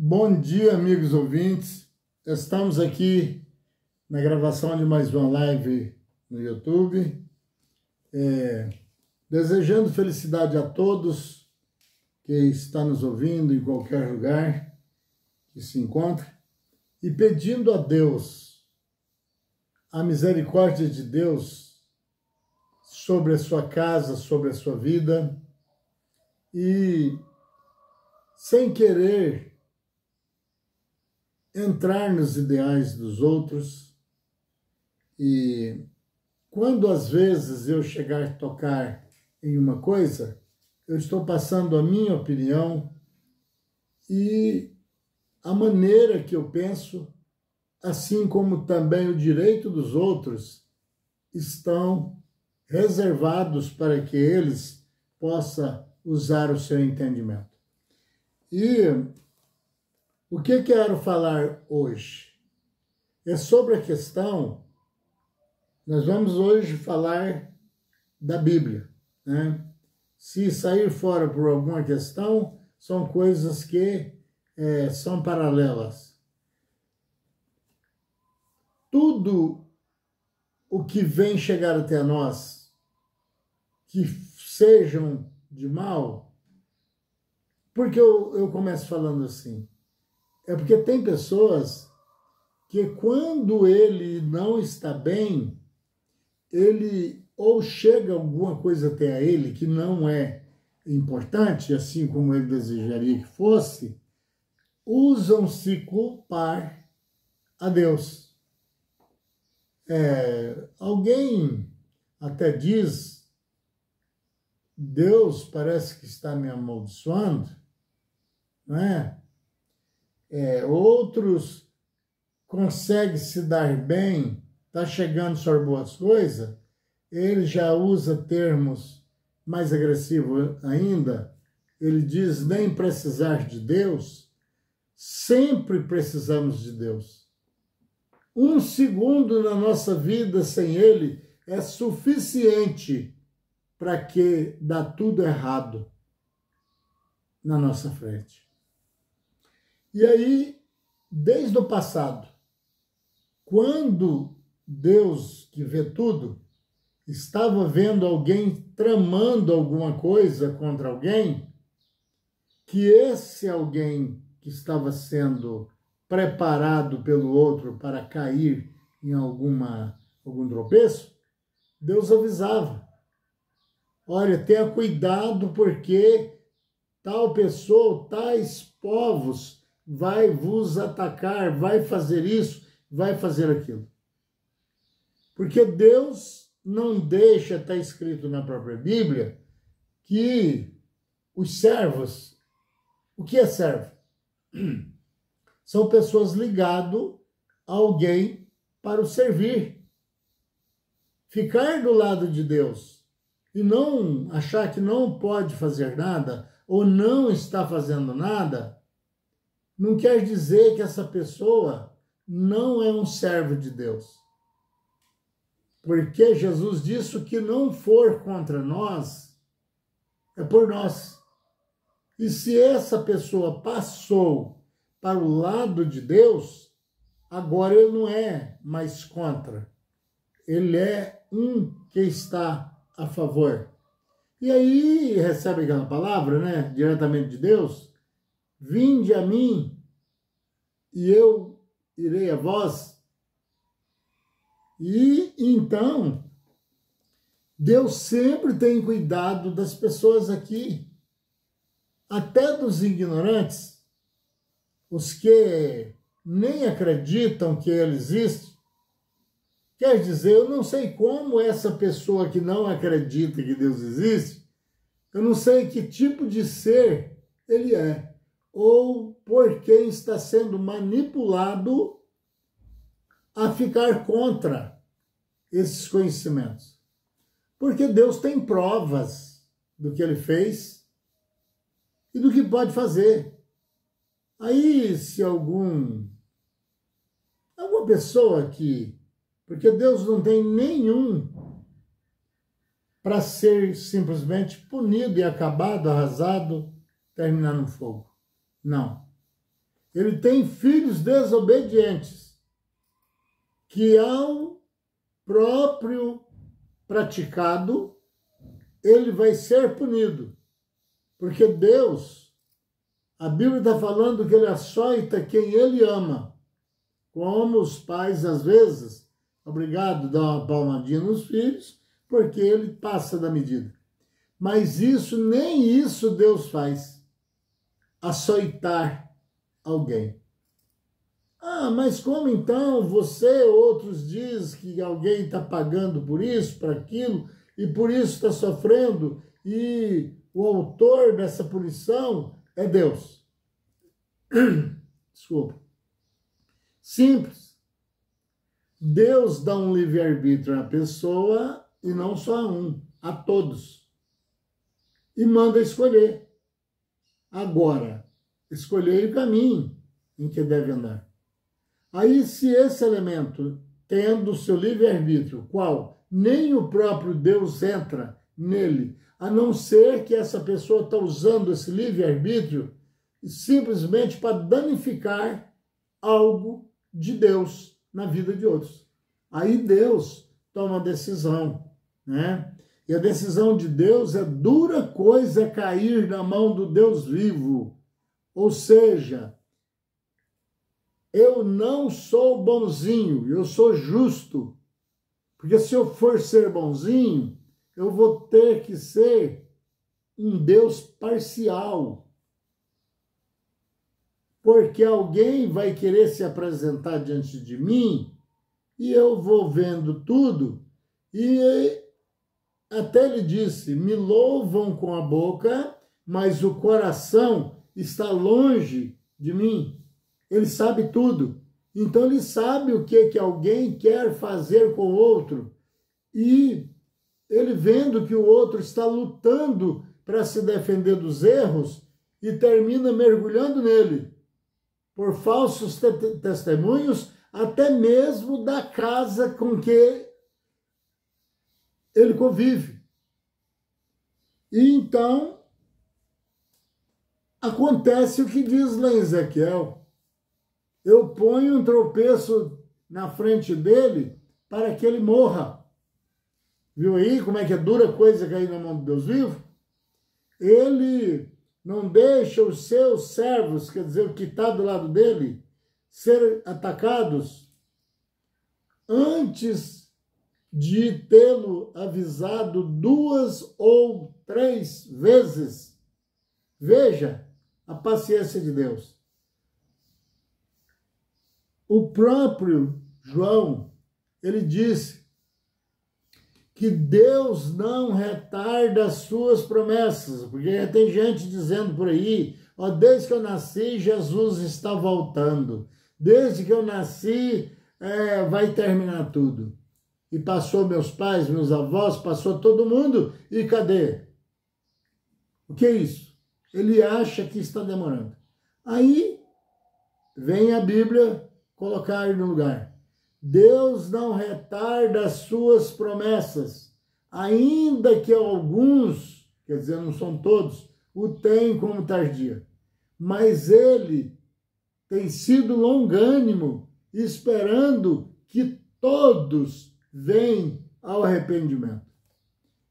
Bom dia, amigos ouvintes. Estamos aqui na gravação de mais uma live no YouTube. Desejando felicidade a todos que estão nos ouvindo em qualquer lugar que se encontre e pedindo a Deus a misericórdia de Deus sobre a sua casa, sobre a sua vida e sem querer entrar nos ideais dos outros. E quando às vezes eu chegar a tocar em uma coisa, eu estou passando a minha opinião e a maneira que eu penso, assim como também o direito dos outros, estão reservados para que eles possam usar o seu entendimento. E o que quero falar hoje? É sobre a questão, nós vamos hoje falar da Bíblia, né? Se sair fora por alguma questão, são coisas que são paralelas. Tudo o que vem chegar até nós, que sejam de mal, porque eu começo falando assim? É porque tem pessoas que quando ele não está bem, ele ou chega alguma coisa até a ele que não é importante, assim como ele desejaria que fosse, usam-se culpar a Deus. Alguém até diz, Deus parece que está me amaldiçoando, não é? Outros conseguem se dar bem, está chegando sobre boas coisas, ele já usa termos mais agressivos ainda, ele diz nem precisar de Deus. Sempre precisamos de Deus. Um segundo na nossa vida sem ele é suficiente para que dá tudo errado na nossa frente. E aí, desde o passado, quando Deus, que vê tudo, estava vendo alguém tramando alguma coisa contra alguém, que esse alguém que estava sendo preparado pelo outro para cair em algum tropeço, Deus avisava. Olha, tenha cuidado porque tal pessoa, tais povos vai vos atacar, vai fazer isso, vai fazer aquilo. Porque Deus não deixa, está escrito na própria Bíblia, que os servos, o que é servo? São pessoas ligadas a alguém para o servir. Ficar do lado de Deus e não achar que não pode fazer nada ou não está fazendo nada, não quer dizer que essa pessoa não é um servo de Deus. Porque Jesus disse: o que não for contra nós, é por nós. E se essa pessoa passou para o lado de Deus, agora ele não é mais contra. Ele é um que está a favor. E aí recebe aquela palavra, né, diretamente de Deus: vinde a mim e eu irei a vós. E então, Deus sempre tem cuidado das pessoas aqui, até dos ignorantes, os que nem acreditam que ele existe. Quer dizer, eu não sei como essa pessoa que não acredita que Deus existe, eu não sei que tipo de ser ele é, ou por quem está sendo manipulado a ficar contra esses conhecimentos. Porque Deus tem provas do que ele fez e do que pode fazer. Aí, se alguma pessoa que... Porque Deus não tem nenhum para ser simplesmente punido e acabado, arrasado, terminar no fogo. Não. ele tem filhos desobedientes, que ao próprio praticado, ele vai ser punido. Porque Deus, a Bíblia está falando que ele açoita quem ele ama. Como os pais, às vezes, obrigado, dão uma palmadinha nos filhos, porque ele passa da medida. Mas isso, nem isso Deus faz. Açoitar alguém. Ah, mas como então você, outros dizem que alguém está pagando por isso, por aquilo, e por isso está sofrendo, e o autor dessa punição é Deus. Desculpa. Simples. Deus dá um livre-arbítrio à pessoa, e não só a um, a todos. E manda escolher. Agora, escolher o caminho em que deve andar. Aí, se esse elemento, tendo o seu livre-arbítrio, qual nem o próprio Deus entra nele, a não ser que essa pessoa está usando esse livre-arbítrio simplesmente para danificar algo de Deus na vida de outros. Aí Deus toma a decisão, né? E a decisão de Deus é dura coisa cair na mão do Deus vivo. Ou seja, eu não sou bonzinho, eu sou justo. Porque se eu for ser bonzinho, eu vou ter que ser um Deus parcial. Porque alguém vai querer se apresentar diante de mim e eu vou vendo tudo. E até ele disse, me louvam com a boca, mas o coração está longe de mim. Ele sabe tudo. Então ele sabe o que alguém quer fazer com o outro. E ele vendo que o outro está lutando para se defender dos erros e termina mergulhando nele por falsos testemunhos, até mesmo da casa com que ele convive. E então acontece o que diz lá em Ezequiel. Eu ponho um tropeço na frente dele para que ele morra. Viu aí como é que é dura coisa cair na mão de Deus vivo? Ele não deixa os seus servos, quer dizer, o que está do lado dele, ser atacados antes de tê-lo avisado 2 ou 3 vezes. Veja a paciência de Deus. O próprio João, ele disse que Deus não retarda as suas promessas, porque tem gente dizendo por aí, ó, desde que eu nasci, Jesus está voltando. Desde que eu nasci, vai terminar tudo. E passou meus pais, meus avós, passou todo mundo, e cadê? O que é isso? Ele acha que está demorando. Aí vem a Bíblia colocar no lugar. Deus não retarda as suas promessas, ainda que alguns, quer dizer, não são todos, o têm como tardia. Mas ele tem sido longânimo, esperando que todos venham ao arrependimento.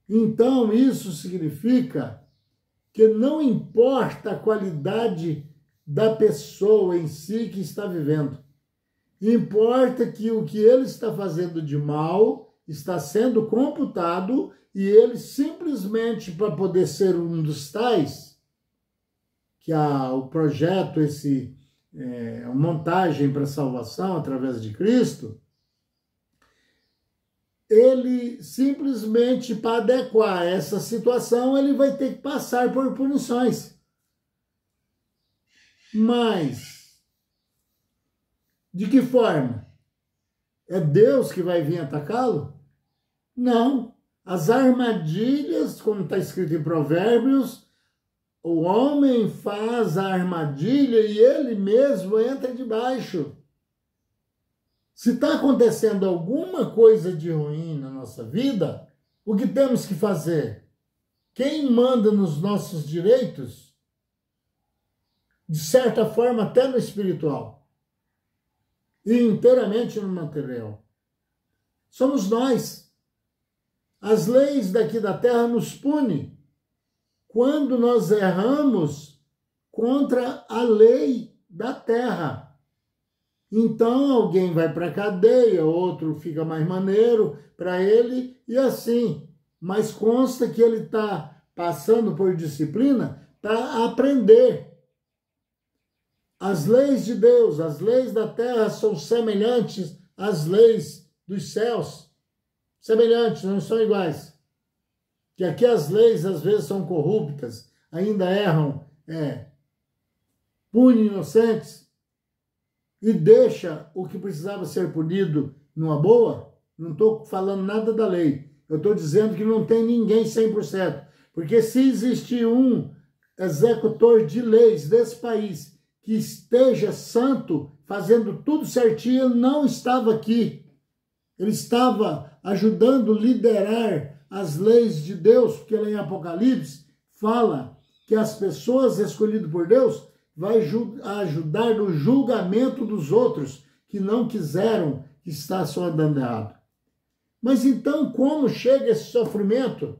Então, isso significa que não importa a qualidade da pessoa em si que está vivendo. Importa que o que ele está fazendo de mal está sendo computado e ele simplesmente, para poder ser um dos tais, que o projeto, a montagem para a salvação através de Cristo, ele simplesmente, para adequar essa situação, ele vai ter que passar por punições. Mas de que forma? É Deus que vai vir atacá-lo? Não. As armadilhas, como está escrito em Provérbios, o homem faz a armadilha e ele mesmo entra debaixo. Se está acontecendo alguma coisa de ruim na nossa vida, o que temos que fazer? Quem manda nos nossos direitos de certa forma até no espiritual, e inteiramente no material. Somos nós. As leis daqui da terra nos punem quando nós erramos contra a lei da terra. Então alguém vai para a cadeia, outro fica mais maneiro para ele e assim. Mas consta que ele está passando por disciplina para aprender. As leis de Deus, as leis da terra são semelhantes às leis dos céus. Semelhantes, não são iguais. Que aqui as leis às vezes são corruptas, ainda erram, punem inocentes e deixa o que precisava ser punido numa boa. Não estou falando nada da lei. Eu estou dizendo que não tem ninguém 100%. Porque se existir um executor de leis desse país que esteja santo, fazendo tudo certinho, ele não estava aqui. Ele estava ajudando a liderar as leis de Deus, porque lá em Apocalipse fala que as pessoas escolhidas por Deus vai ajudar no julgamento dos outros que não quiseram que está só andando errado. Mas então como chega esse sofrimento?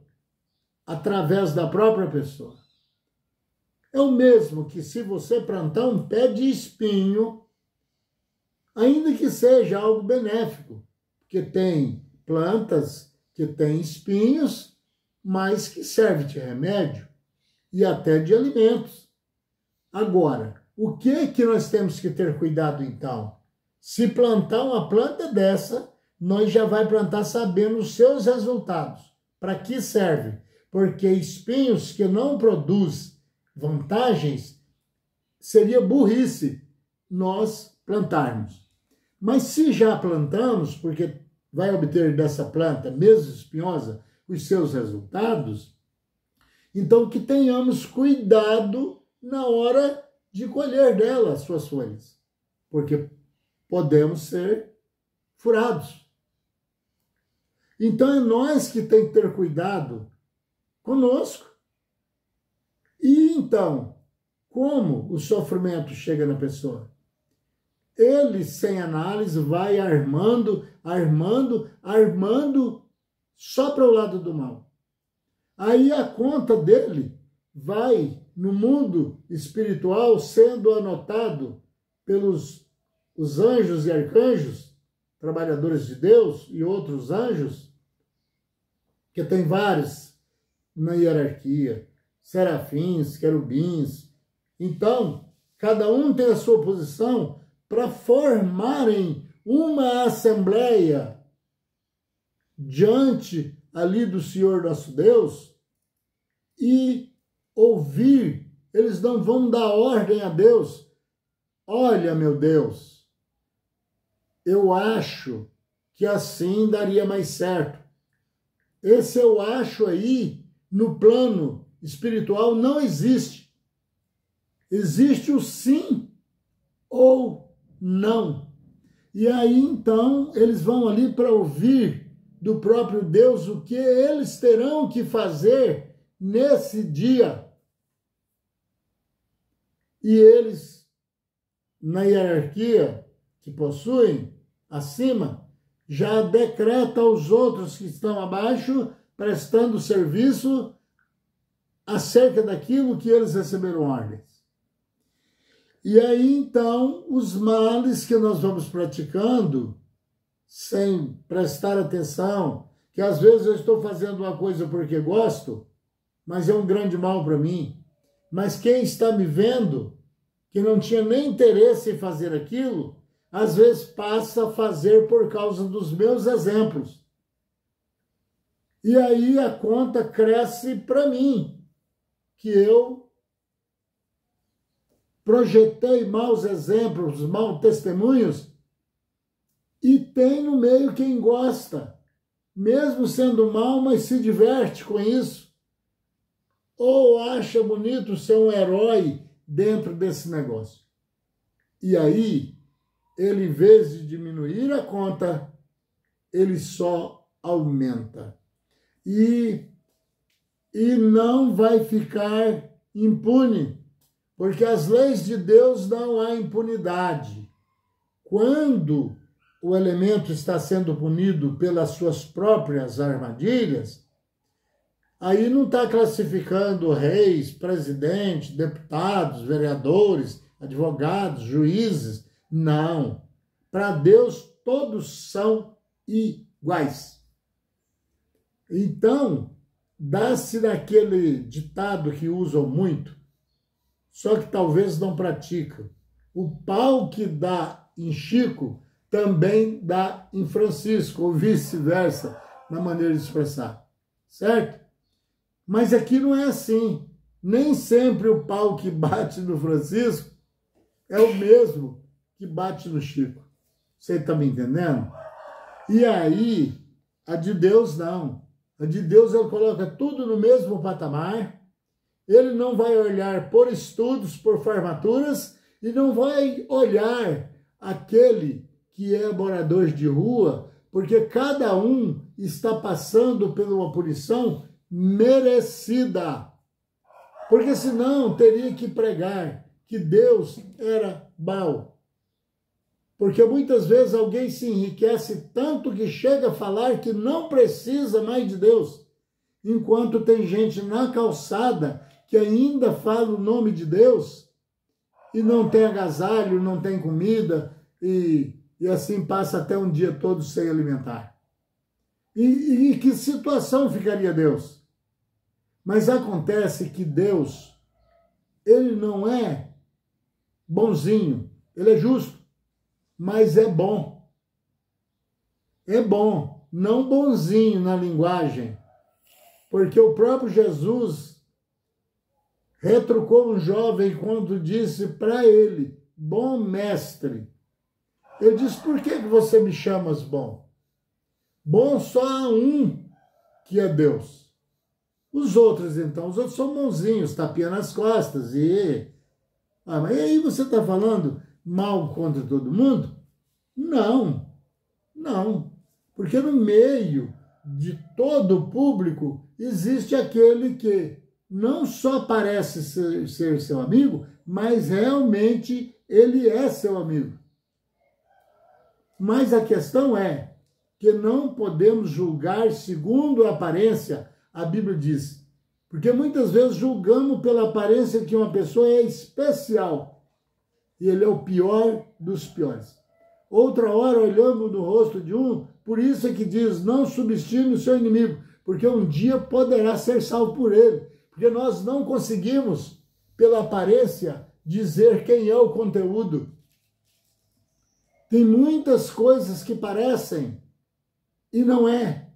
Através da própria pessoa. É o mesmo que se você plantar um pé de espinho, ainda que seja algo benéfico, porque tem plantas que têm espinhos, mas que servem de remédio e até de alimentos. Agora, o que nós temos que ter cuidado então? Se plantar uma planta dessa, nós já vai plantar sabendo os seus resultados. Para que serve? Porque espinhos que não produzem vantagens, seria burrice nós plantarmos. Mas se já plantamos, porque vai obter dessa planta, mesmo espinhosa, os seus resultados, então que tenhamos cuidado na hora de colher dela as suas folhas, porque podemos ser furados. Então é nós que temos que ter cuidado conosco. E então, como o sofrimento chega na pessoa? Ele, sem análise, vai armando só para o lado do mal. Aí a conta dele vai, no mundo espiritual, sendo anotado pelos os anjos e arcanjos, trabalhadores de Deus e outros anjos, que tem vários na hierarquia, serafins, querubins. Então, cada um tem a sua posição para formarem uma assembleia diante ali do Senhor nosso Deus e ouvir. Eles não vão dar ordem a Deus. Olha, meu Deus, eu acho que assim daria mais certo. Esse eu acho aí, no plano espiritual, não existe. Existe o sim ou não. E aí, então, eles vão ali para ouvir do próprio Deus o que eles terão que fazer nesse dia. E eles, na hierarquia que possuem, acima, já decreta aos outros que estão abaixo, prestando serviço acerca daquilo que eles receberam ordens. E aí, então, os males que nós vamos praticando, sem prestar atenção, que às vezes eu estou fazendo uma coisa porque gosto, mas é um grande mal para mim. Mas quem está me vendo, que não tinha nem interesse em fazer aquilo, às vezes passa a fazer por causa dos meus exemplos. E aí a conta cresce para mim, que eu projetei maus exemplos, maus testemunhos, e tem no meio quem gosta, mesmo sendo mal, mas se diverte com isso, ou acha bonito ser um herói dentro desse negócio. E aí, ele, em vez de diminuir a conta, ele só aumenta. E não vai ficar impune, Porque as leis de Deus não há impunidade. Quando o elemento está sendo punido pelas suas próprias armadilhas, aí não está classificando reis, presidentes, deputados, vereadores, advogados, juízes. Não. Para Deus, todos são iguais. Então, dá-se naquele ditado que usam muito, só que talvez não praticam. O pau que dá em Chico também dá em Francisco, ou vice-versa, na maneira de expressar. Certo? Mas aqui não é assim. Nem sempre o pau que bate no Francisco é o mesmo que bate no Chico. Você está me entendendo? E aí, a de Deus não. A de Deus, ele coloca tudo no mesmo patamar. Ele não vai olhar por estudos, por formaturas, e não vai olhar aquele que é morador de rua, porque cada um está passando por uma punição merecida. Porque senão teria que pregar que Deus era mau. Porque muitas vezes alguém se enriquece tanto que chega a falar que não precisa mais de Deus, enquanto tem gente na calçada que ainda fala o nome de Deus e não tem agasalho, não tem comida e assim passa até um dia todo sem alimentar. E que situação ficaria Deus? Mas acontece que Deus, ele não é bonzinho, ele é justo, mas é bom. É bom, não bonzinho na linguagem, porque o próprio Jesus retrucou um jovem quando disse para ele, bom mestre. Ele disse, por que você me chamas bom? Bom só há um que é Deus. Os outros, então, os outros são bonzinhos, tapinha nas costas. Mas aí você está falando mal contra todo mundo? Não, não. Porque no meio de todo o público existe aquele que não só parece ser seu amigo, mas realmente ele é seu amigo. Mas a questão é que não podemos julgar segundo a aparência, a Bíblia diz. Porque muitas vezes julgamos pela aparência que uma pessoa é especial e ele é o pior dos piores. Outra hora olhamos no rosto de um, por isso é que diz, não subestime o seu inimigo, porque um dia poderá ser salvo por ele. Porque nós não conseguimos, pela aparência, dizer quem é o conteúdo. Tem muitas coisas que parecem e não é.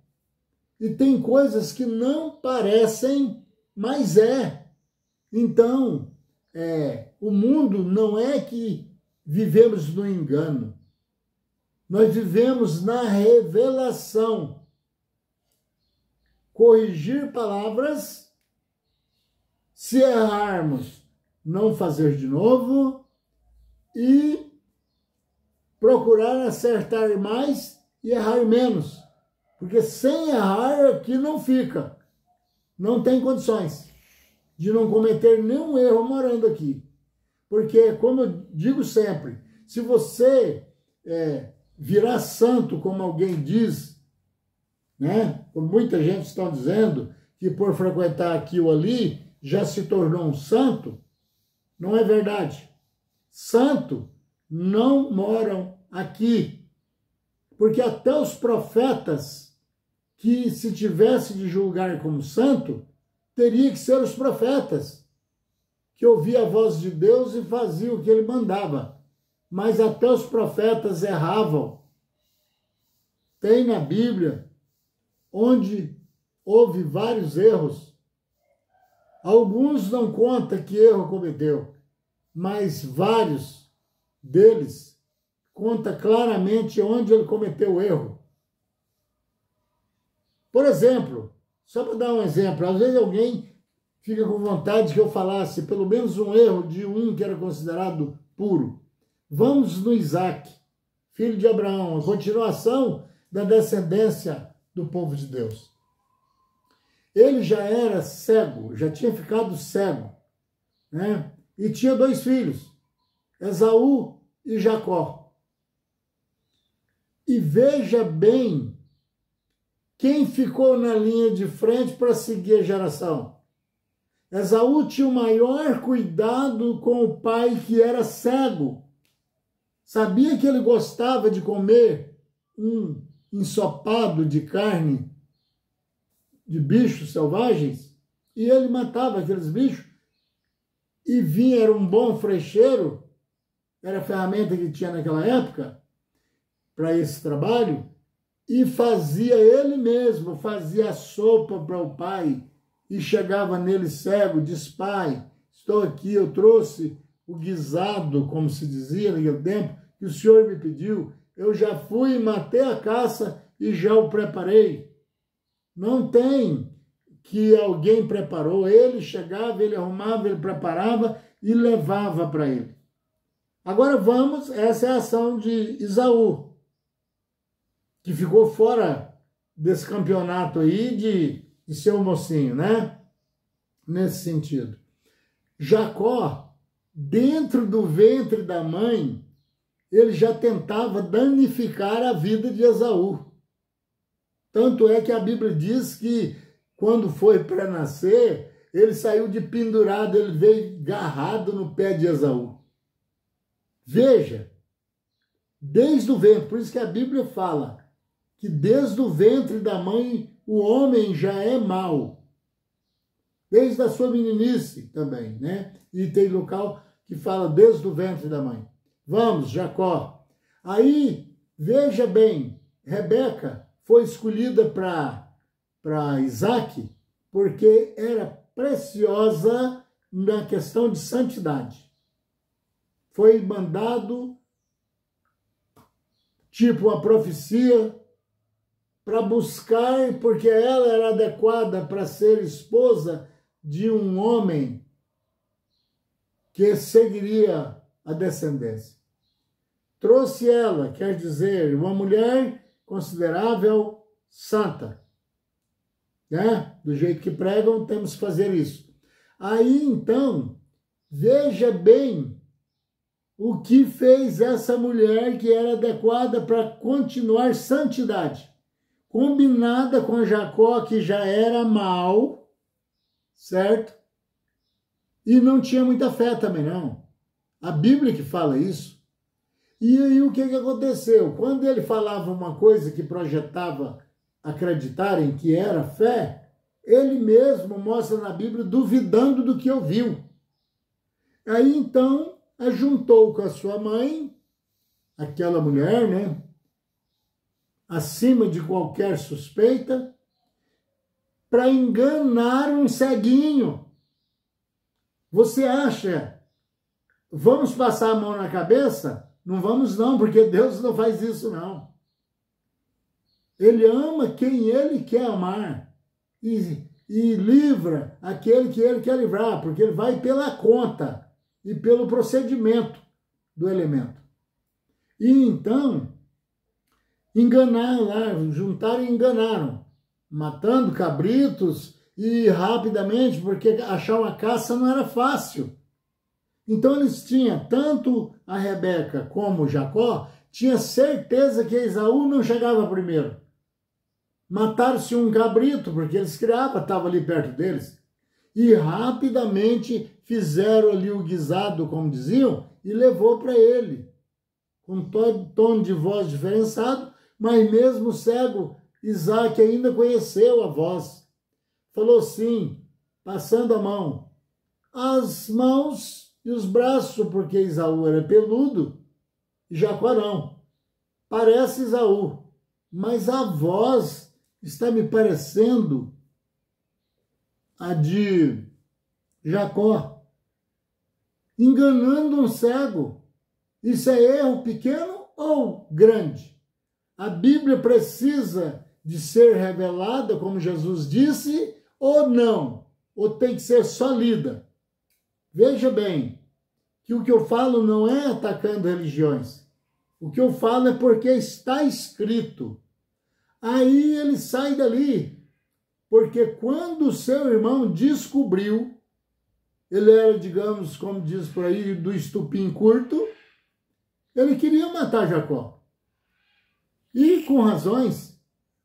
E tem coisas que não parecem, mas é. Então, o mundo não é que vivemos no engano. Nós vivemos na revelação. Corrigir palavras, se errarmos, não fazer de novo e procurar acertar mais e errar menos. Porque sem errar aqui não fica. Não tem condições de não cometer nenhum erro morando aqui. Porque, como eu digo sempre, se você virar santo, como alguém diz, né? Como muita gente está dizendo, que por frequentar aqui ou ali, já se tornou um santo, não é verdade. Santo não moram aqui. Porque até os profetas, que se tivesse de julgar como santo, teria que ser os profetas, que ouviam a voz de Deus e faziam o que ele mandava. Mas até os profetas erravam. Tem na Bíblia, onde houve vários erros. Alguns não contam que erro cometeu, mas vários deles conta claramente onde ele cometeu o erro. Por exemplo, só para dar um exemplo, às vezes alguém fica com vontade que eu falasse pelo menos um erro de um que era considerado puro. Vamos no Isaac, filho de Abraão, a continuação da descendência do povo de Deus. Ele já era cego, já tinha ficado cego, né? e tinha 2 filhos, Esaú e Jacó. E veja bem quem ficou na linha de frente para seguir a geração. Esaú tinha o maior cuidado com o pai que era cego. Sabia que ele gostava de comer um ensopado de carne de bichos selvagens, e ele matava aqueles bichos, e vinha, era um bom frecheiro, era a ferramenta que tinha naquela época para esse trabalho, e fazia ele mesmo, fazia a sopa para o pai, e chegava nele cego, diz: pai, estou aqui, eu trouxe o guisado, como se dizia naquele tempo, que o senhor me pediu, eu já fui e matei a caça e já o preparei. Não tem que alguém preparou, ele chegava, ele arrumava, ele preparava e levava para ele. Agora vamos, essa é a ação de Esaú, que ficou fora desse campeonato aí de ser um mocinho, né? Nesse sentido. Jacó, dentro do ventre da mãe, ele já tentava danificar a vida de Esaú. Tanto é que a Bíblia diz que, quando foi para nascer, ele saiu de pendurado, ele veio agarrado no pé de Esaú. Veja, desde o ventre, por isso que a Bíblia fala que desde o ventre da mãe o homem já é mau. Desde a sua meninice também, né? E tem local que fala desde o ventre da mãe. Vamos, Jacó. Aí, veja bem, Rebeca foi escolhida para Isaac porque era preciosa na questão de santidade. Foi mandado, tipo uma profecia, para buscar, porque ela era adequada para ser esposa de um homem que seguiria a descendência. Trouxe ela, quer dizer, uma mulher considerável santa. Né? Do jeito que pregam, temos que fazer isso. Aí, então, veja bem o que fez essa mulher que era adequada para continuar santidade. Combinada com Jacó, que já era mau, certo? E não tinha muita fé também, não. A Bíblia que fala isso. E aí o que aconteceu? Quando ele falava uma coisa que projetava acreditarem que era fé, ele mesmo mostra na Bíblia duvidando do que ouviu. Aí então ajuntou com a sua mãe, aquela mulher, né? Acima de qualquer suspeita, para enganar um ceguinho. Você acha, vamos passar a mão na cabeça? Não vamos não, porque Deus não faz isso não. Ele ama quem ele quer amar e livra aquele que ele quer livrar, porque ele vai pela conta e pelo procedimento do elemento. E então, enganaram lá, juntaram e enganaram, matando cabritos e rapidamente, porque achar uma caça não era fácil. Então eles tinham, tanto a Rebeca como o Jacó, tinha certeza que Esaú não chegava primeiro. Mataram-se um cabrito, porque eles criavam, estava ali perto deles, e rapidamente fizeram ali o guisado, como diziam, e levou para ele, com tom de voz diferenciado, mas mesmo cego, Isaac ainda conheceu a voz. Falou assim, passando a mão, as mãos e os braços, porque Esaú era peludo, e Jacó não. Parece Esaú, mas a voz está me parecendo a de Jacó, enganando um cego. Isso é erro pequeno ou grande? A Bíblia precisa de ser revelada, como Jesus disse, ou não? Ou tem que ser só lida? Veja bem, que o que eu falo não é atacando religiões. O que eu falo é porque está escrito. Aí ele sai dali, porque quando o seu irmão descobriu, ele era, digamos, como diz por aí, do estupim curto, ele queria matar Jacó. E com razões,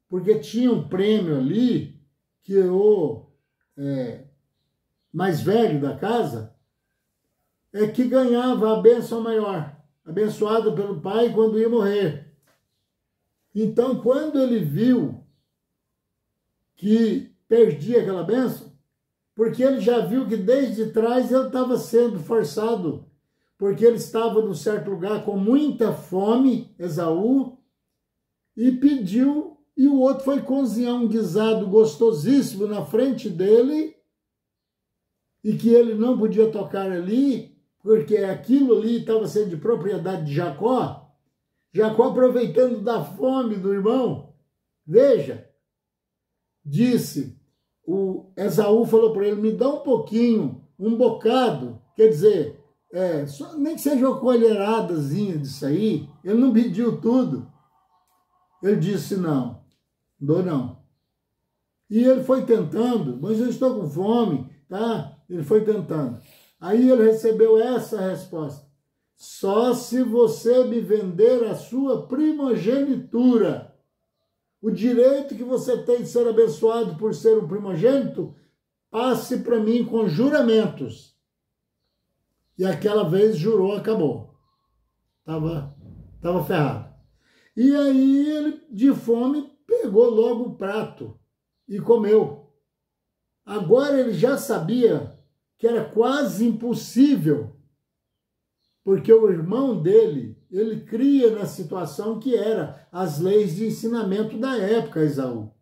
porque tinha um prêmio ali que o mais velho da casa que ganhava a bênção maior, abençoado pelo pai quando ia morrer. Então, quando ele viu que perdia aquela bênção, porque ele já viu que desde trás ele estava sendo forçado, porque ele estava num certo lugar com muita fome, Esaú, e pediu, e o outro foi cozinhar um guisado gostosíssimo na frente dele, e que ele não podia tocar ali, porque aquilo ali estava sendo de propriedade de Jacó. Jacó, aproveitando da fome do irmão, veja, disse, o Esaú falou para ele, me dá um pouquinho, um bocado, quer dizer, nem que seja uma colheradazinha disso aí, ele não pediu tudo. Ele disse, não, dou não. E ele foi tentando, mas eu estou com fome, tá? Ele foi tentando. Aí ele recebeu essa resposta. Só se você me vender a sua primogenitura. O direito que você tem de ser abençoado por ser um primogênito, passe para mim com juramentos. E aquela vez jurou, acabou. Tava ferrado. E aí ele, de fome, pegou logo o prato e comeu. Agora ele já sabia que era quase impossível, porque o irmão dele, ele cria na situação que era as leis de ensinamento da época, Esaú.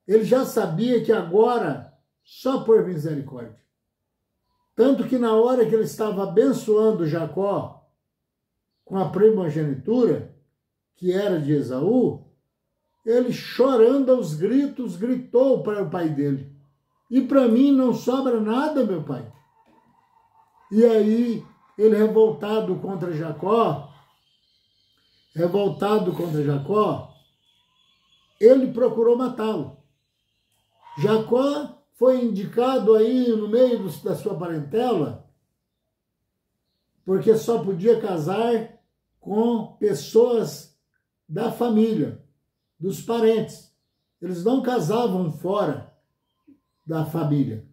Ele já sabia que agora, só por misericórdia. Tanto que na hora que ele estava abençoando Jacó com a primogenitura, que era de Esaú, ele chorando aos gritos, gritou para o pai dele. E para mim não sobra nada, meu pai. E aí, ele revoltado contra Jacó, ele procurou matá-lo. Jacó foi indicado aí no meio da sua parentela, porque só podia casar com pessoas da família, dos parentes. Eles não casavam fora da família.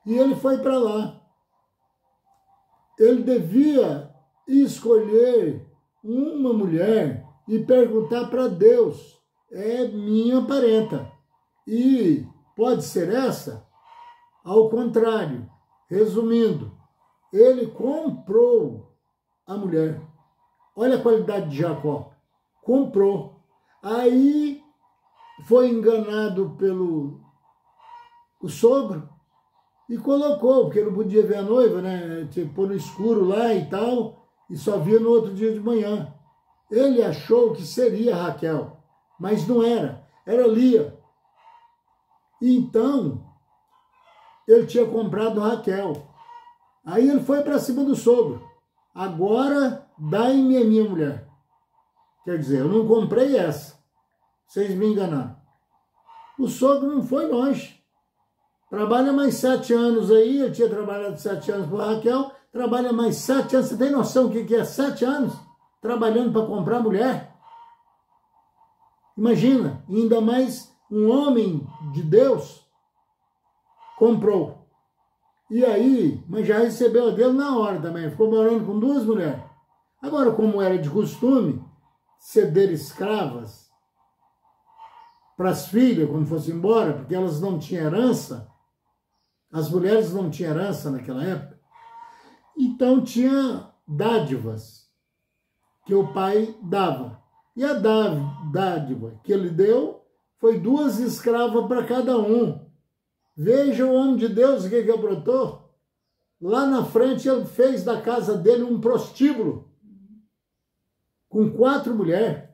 E ele foi para lá. Ele devia escolher uma mulher e perguntar para Deus, é minha parenta. E pode ser essa? Ao contrário, resumindo, ele comprou a mulher. Olha a qualidade de Jacó. Comprou. Aí foi enganado pelo o sogro e colocou, porque não podia ver a noiva, né? Tipo, no escuro lá e tal, e só via no outro dia de manhã. Ele achou que seria Raquel, mas não era, era Lia. Então, ele tinha comprado Raquel. Aí ele foi para cima do sogro. Agora, dai-me a minha mulher. Quer dizer, eu não comprei essa. Vocês me enganaram. O sogro não foi longe. Trabalha mais 7 anos aí, eu tinha trabalhado 7 anos por Raquel, trabalha mais 7 anos, você tem noção do que é 7 anos trabalhando para comprar mulher? Imagina, ainda mais um homem de Deus comprou. E aí, mas já recebeu a dele na hora também, ficou morando com 2 mulheres. Agora, como era de costume, ceder escravas para as filhas quando fosse embora, porque elas não tinham herança, as mulheres não tinham herança naquela época, então tinha dádivas que o pai dava. E a dádiva que ele deu foi 2 escravas para cada um. Veja o homem de Deus o que brotou. Lá na frente ele fez da casa dele um prostíbulo com 4 mulheres.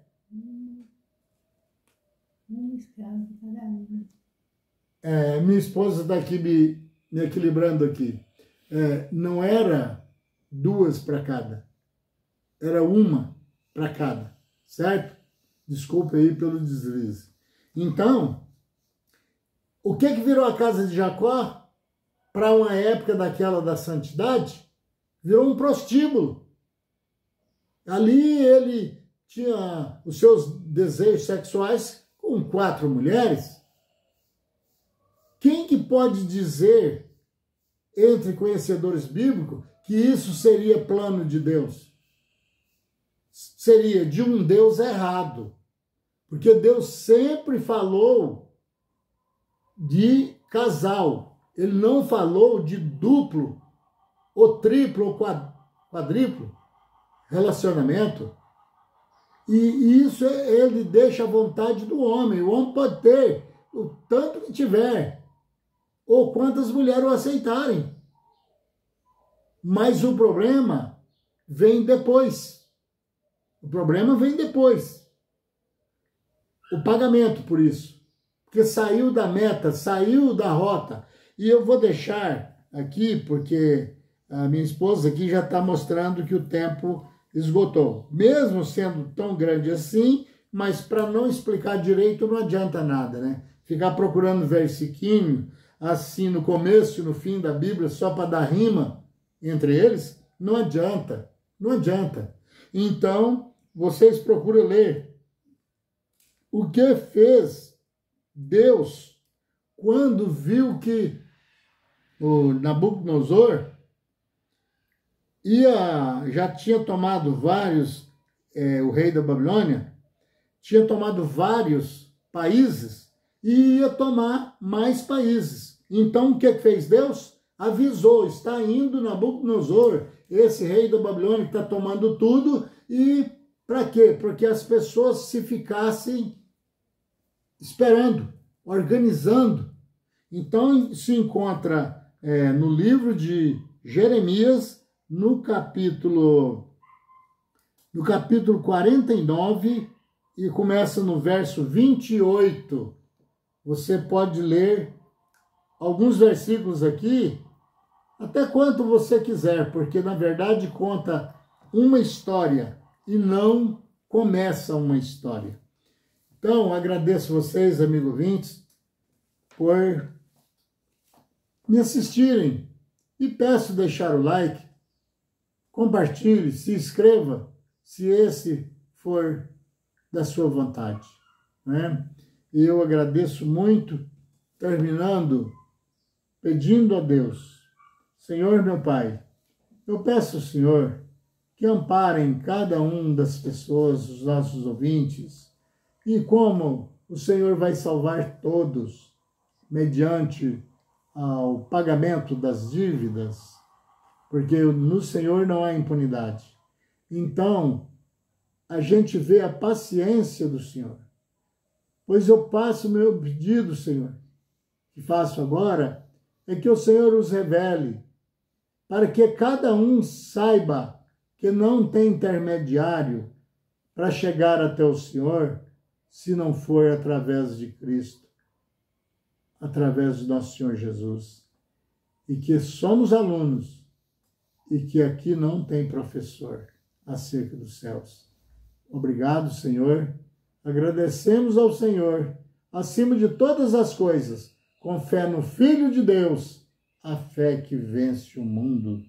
Um escravo cada um. Minha esposa está aqui me equilibrando aqui. Não era 2 para cada. Era 1 para cada. Certo? Desculpe aí pelo deslize. Então, o que virou a casa de Jacó? para uma época daquela da santidade, virou um prostíbulo. Ali ele tinha os seus desejos sexuais com 4 mulheres. Quem que pode dizer, entre conhecedores bíblicos, que isso seria plano de Deus? Seria de um Deus errado. Porque Deus sempre falou de casal. Ele não falou de duplo, ou triplo, ou quadriplo relacionamento. E isso ele deixa à vontade do homem. O homem pode ter o tanto que tiver, ou quantas mulheres o aceitarem. Mas o problema vem depois. O problema vem depois. O pagamento por isso. Porque saiu da meta, saiu da rota. E eu vou deixar aqui, porque a minha esposa aqui já está mostrando que o tempo esgotou. Mesmo sendo tão grande assim, mas para não explicar direito não adianta nada, né? Ficar procurando versiquinho, assim no começo e no fim da Bíblia, só para dar rima entre eles, não adianta, não adianta. Então, vocês procuram ler o que fez Deus quando viu que o Nabucodonosor já tinha tomado vários, o rei da Babilônia, tinha tomado vários países e ia tomar mais países. Então, o que fez Deus? Avisou, está indo Nabucodonosor, esse rei da Babilônia que está tomando tudo, e para quê? Porque as pessoas se ficassem esperando, organizando. Então, se encontra no livro de Jeremias, no capítulo 49, e começa no verso 28. Você pode ler alguns versículos aqui, até quanto você quiser, porque na verdade conta uma história e não começa uma história. Então, agradeço vocês, amigos ouvintes, por me assistirem e peço deixar o like, compartilhe, se inscreva, se esse for da sua vontade, né? E eu agradeço muito, terminando, pedindo a Deus, Senhor meu Pai, eu peço ao Senhor que amparem cada um das pessoas, os nossos ouvintes, e como o Senhor vai salvar todos, mediante ao pagamento das dívidas, porque no Senhor não há impunidade. Então, a gente vê a paciência do Senhor. Pois eu passo o meu pedido, Senhor, que faço agora, é que o Senhor os revele, para que cada um saiba que não tem intermediário para chegar até o Senhor, se não for através de Cristo, através do nosso Senhor Jesus. E que somos alunos, e que aqui não tem professor acerca dos céus. Obrigado, Senhor. Agradecemos ao Senhor, acima de todas as coisas, com fé no Filho de Deus, a fé que vence o mundo.